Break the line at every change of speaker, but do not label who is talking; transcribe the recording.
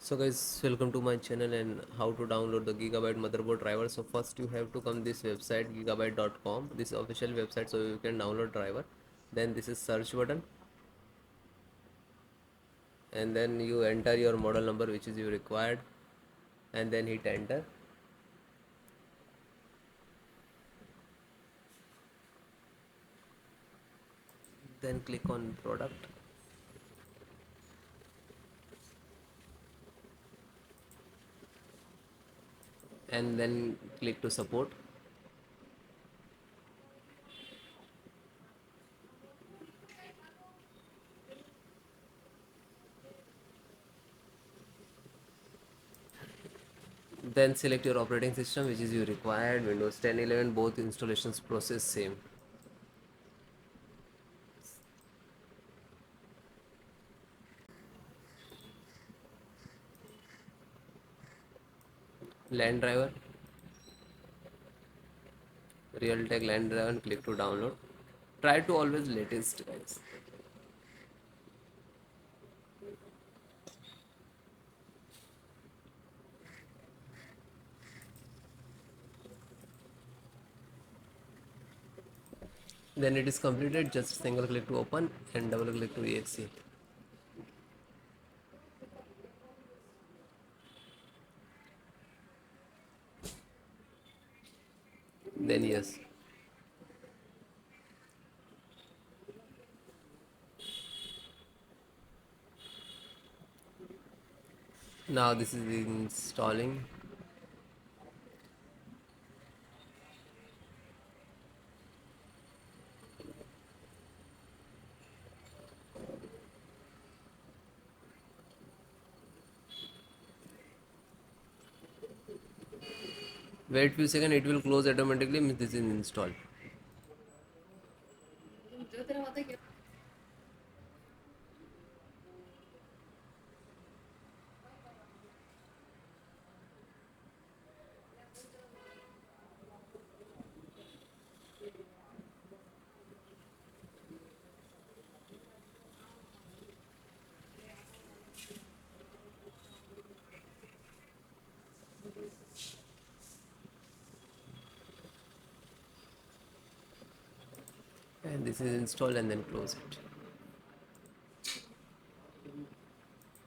So guys, welcome to my channel and how to download the Gigabyte motherboard driver. So first you have to come this website gigabyte.com, this official website, so you can download driver. Then this is search button, and then you enter your model number which is you required, and then hit enter. Then click on product, and then click to support. Then select your operating system which is you required, Windows 10, 11, both installations process same. LAN driver, Realtek LAN driver, and click to download. Try to always latest guys. Then it is completed, just single click to open and double click to exe. Then yes. Now this is installing. Wait few seconds, it will close automatically, means this is installed. And this is installed, and then close it.